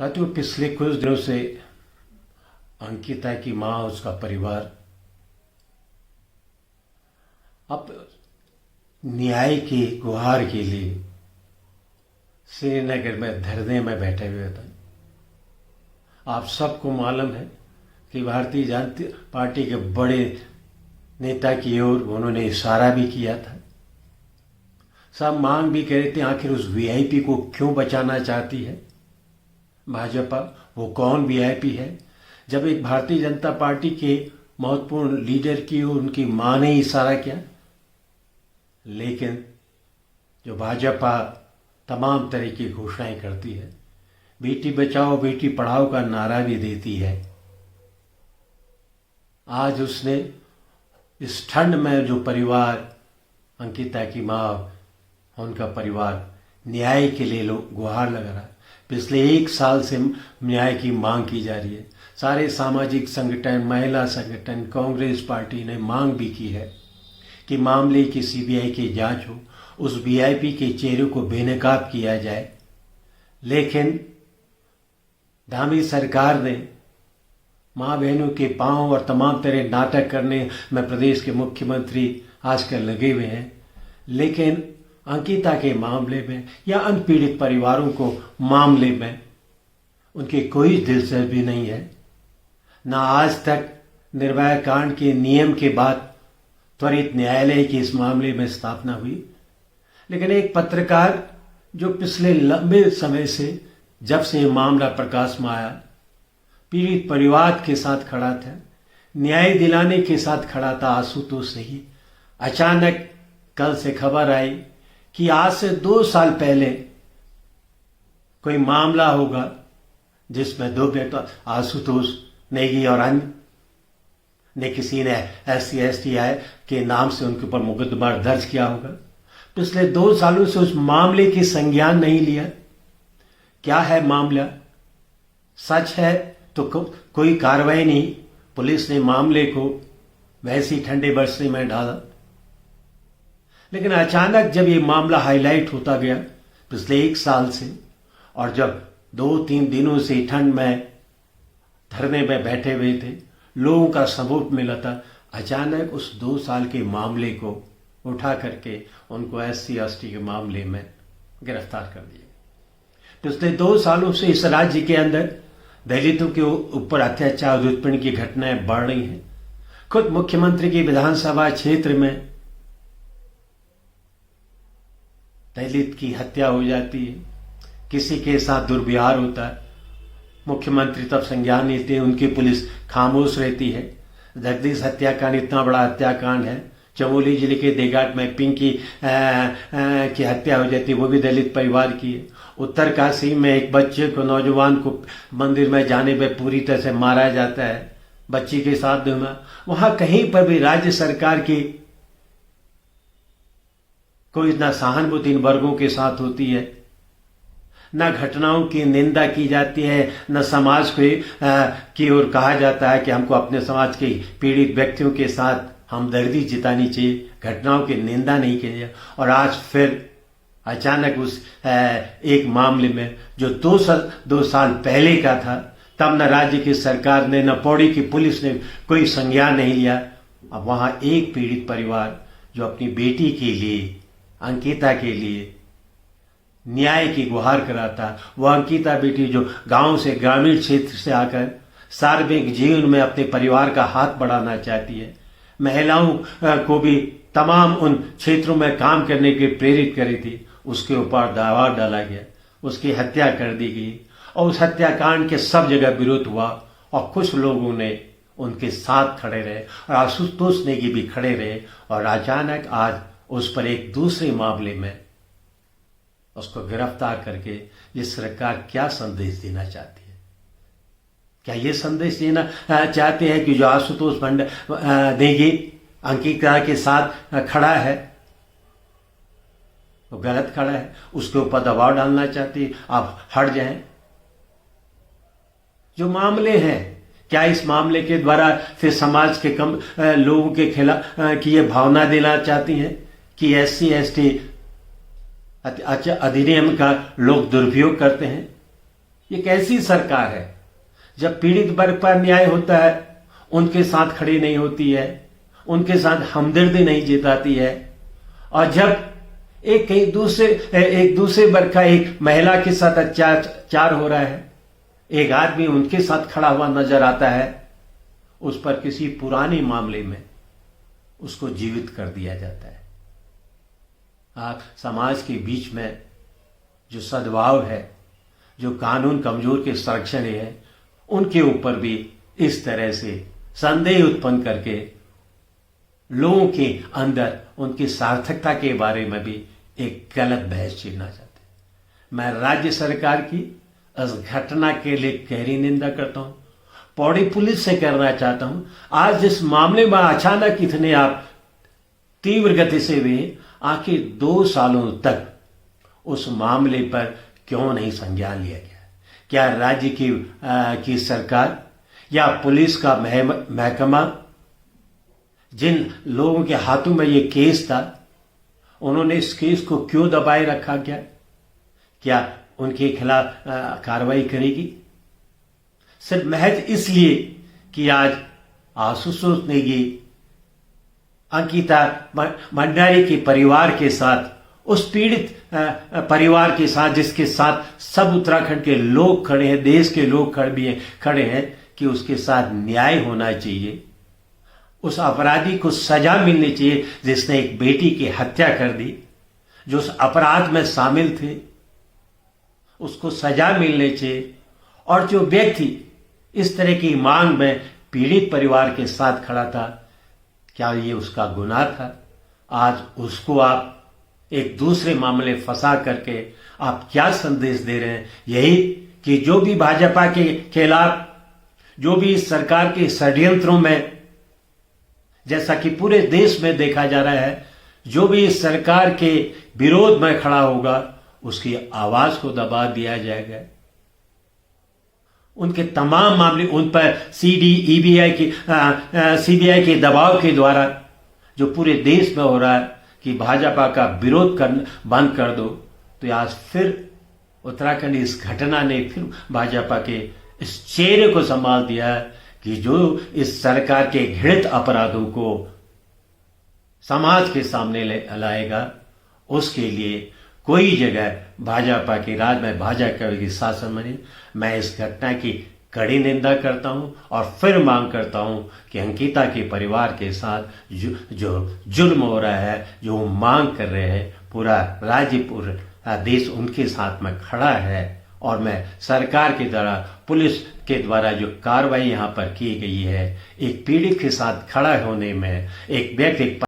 साथियों, पिछले कुछ दिनों से अंकिता की मां, उसका परिवार अब न्याय की गुहार के लिए श्रीनगर में धरने में बैठे हुए थे। आप सबको मालूम है कि भारतीय जनता पार्टी के बड़े नेता की ओर उन्होंने इशारा भी किया था। सब मांग भी कर रहे थे, आखिर उस वीआईपी को क्यों बचाना चाहती है भाजपा? वो कौन वीआईपी है? जब एक भारतीय जनता पार्टी के महत्वपूर्ण लीडर की और उनकी मां ने इशारा किया, लेकिन जो भाजपा तमाम तरह की घोषणाएं करती है, बेटी बचाओ बेटी पढ़ाओ का नारा भी देती है, आज उसने इस ठंड में जो परिवार, अंकिता की मां, उनका परिवार न्याय के लिए लोग गुहार लगा रहा है। पिछले 1 साल से न्याय की मांग की जा रही है। सारे सामाजिक संगठन, महिला संगठन, कांग्रेस पार्टी ने मांग भी की है कि मामले की सीबीआई की जांच हो, उस वीआईपी के चेहरे को बेनकाब किया जाए। लेकिन धामी सरकार ने मां बहनों के पांव और तमाम तरह नाटक करने में प्रदेश के मुख्यमंत्री आजकल लगे हुए हैं। लेकिन अंकिता के मामले में या अनपीड़ित परिवारों को मामले में उनकी कोई दिलचस्पी नहीं है। ना आज तक निर्भया कांड के नियम के बाद त्वरित न्यायालय की इस मामले में स्थापना हुई। लेकिन एक पत्रकार जो पिछले लंबे समय से, जब से ये मामला प्रकाश में आया, पीड़ित परिवार के साथ खड़ा था, न्याय दिलाने के साथ खड़ा था, आशुतोष नहीं, अचानक कल से खबर आई कि आज से 2 साल पहले कोई मामला होगा जिसमें 2 व्यक्ति, आशुतोष नेगी और अन्य ने, किसी ने SC/ST के नाम से उनके ऊपर मुकदमा दर्ज किया होगा। पिछले 2 सालों से उस मामले की संज्ञान नहीं लिया। क्या है मामला? सच है तो कोई कार्रवाई नहीं। पुलिस ने मामले को वैसे ही ठंडे बरसने में डाला। लेकिन अचानक जब ये मामला हाईलाइट होता गया पिछले 1 साल से, और जब 2-3 दिनों से ठंड में धरने में बैठे हुए थे, लोगों का सपोर्ट मिला था, अचानक उस 2 साल के मामले को उठा करके उनको SC/ST के मामले में गिरफ्तार कर दिया। पिछले 2 सालों से इस राज्य के अंदर दलितों के ऊपर अत्याचार और उत्पीड़न की घटनाएं बढ़ रही हैं। खुद मुख्यमंत्री की विधानसभा क्षेत्र में दलित की हत्या हो जाती है, किसी के साथ दुर्व्यवहार होता है, मुख्यमंत्री तब संज्ञान नहीं लेते, उनकी पुलिस खामोश रहती है। जगदीश हत्याकांड इतना बड़ा हत्याकांड है। चमोली जिले के देगाट में पिंकी की हत्या हो जाती है, वो भी दलित परिवार की है। उत्तरकाशी में एक बच्चे को, नौजवान को मंदिर में जाने में पूरी तरह से मारा जाता है, बच्ची के साथ धुमा। वहां कहीं पर भी राज्य सरकार की कोई ना सहानुभूति इन वर्गों के साथ होती है, न घटनाओं की निंदा की जाती है, न समाज की ओर कहा जाता है कि हमको अपने समाज के पीड़ित व्यक्तियों के साथ हमदर्दी जितानी चाहिए, घटनाओं की निंदा नहीं की जाए। और आज फिर अचानक उस एक मामले में जो 2 साल पहले का था, तब न राज्य की सरकार ने, न पौड़ी की पुलिस ने कोई संज्ञान नहीं लिया। अब वहां एक पीड़ित परिवार जो अपनी बेटी के लिए, अंकिता के लिए न्याय की गुहार कराता, वो अंकिता बेटी जो गांव से, ग्रामीण क्षेत्र से आकर सार्वजनिक जीवन में अपने परिवार का हाथ बढ़ाना चाहती है, महिलाओं को भी तमाम उन क्षेत्रों में काम करने के प्रेरित करी थी, उसके ऊपर दबाव डाला गया, उसकी हत्या कर दी गई। और उस हत्याकांड के सब जगह विरोध हुआ और कुछ लोगों ने उनके साथ खड़े रहे और आशुतोष नेगी भी खड़े रहे। और अचानक आज उस पर एक दूसरे मामले में उसको गिरफ्तार करके ये सरकार क्या संदेश देना चाहती है? क्या ये संदेश देना चाहते हैं कि जो आशुतोष नेगी अंकिता के साथ खड़ा है वो गलत खड़ा है, उसके ऊपर दबाव डालना चाहती है, आप हट जाएं? जो मामले हैं, क्या इस मामले के द्वारा फिर समाज के कम लोगों के खिलाफ की ये भावना देना चाहती हैं कि SC/ST अधिनियम का लोग दुरुपयोग करते हैं? ये कैसी सरकार है जब पीड़ित वर्ग पर न्याय होता है उनके साथ खड़ी नहीं होती है, उनके साथ हमदर्दी नहीं जताती है, और जब एक दूसरे वर्ग का एक महिला के साथ अत्याचार हो रहा है, एक आदमी उनके साथ खड़ा हुआ नजर आता है, उस पर किसी पुराने मामले में उसको जीवित कर दिया जाता है। आप समाज के बीच में जो सद्भाव है, जो कानून कमजोर के संरक्षण है, उनके ऊपर भी इस तरह से संदेह उत्पन्न करके लोगों के अंदर उनकी सार्थकता के बारे में भी एक गलत बहस छेड़ना चाहते हैं। मैं राज्य सरकार की इस घटना के लिए गहरी निंदा करता हूं। पौड़ी पुलिस से करना चाहता हूं, आज जिस मामले में अचानक इतने आप तीव्र गति से हुए, आखिर 2 सालों तक उस मामले पर क्यों नहीं संज्ञान लिया गया? क्या राज्य की सरकार या पुलिस का महकमा, जिन लोगों के हाथों में ये केस था, उन्होंने इस केस को क्यों दबाए रखा? क्या उनके खिलाफ कार्रवाई करेगी? सिर्फ महज इसलिए कि आज आशुतोष नेगी अंकिता भंडारी के परिवार के साथ, उस पीड़ित परिवार के साथ जिसके साथ सब उत्तराखंड के लोग खड़े हैं, देश के लोग खड़े हैं कि उसके साथ न्याय होना चाहिए, उस अपराधी को सजा मिलनी चाहिए जिसने एक बेटी की हत्या कर दी, जो उस अपराध में शामिल थे उसको सजा मिलनी चाहिए, और जो व्यक्ति इस तरह की मांग में पीड़ित परिवार के साथ खड़ा था, क्या ये उसका गुनाह था? आज उसको आप एक दूसरे मामले फंसा करके आप क्या संदेश दे रहे हैं? यही कि जो भी भाजपा के खिलाफ, जो भी इस सरकार के षड्यंत्रों में, जैसा कि पूरे देश में देखा जा रहा है, जो भी इस सरकार के विरोध में खड़ा होगा उसकी आवाज को दबा दिया जाएगा। उनके तमाम मामले, उन पर सीबीआई के दबाव के द्वारा जो पूरे देश में हो रहा है कि भाजपा का विरोध बंद कर दो, तो आज फिर उत्तराखंड इस घटना ने फिर भाजपा के इस चेहरे को संभाल दिया है कि जो इस सरकार के घृणित अपराधों को समाज के सामने लाएगा, उसके लिए कोई जगह भाजपा के राज में, भाजपा के शासन में नहीं। मैं इस घटना की कड़ी निंदा करता हूं और फिर मांग करता हूं कि अंकिता के परिवार के साथ जो जुल्म हो रहा है, जो मांग कर रहे हैं, पूरा राज्य, पूरा देश उनके साथ में खड़ा है, और मैं सरकार के द्वारा, पुलिस के द्वारा जो कार्रवाई यहां पर की गई है, एक पीड़ित के साथ खड़ा होने में, एक व्यक्ति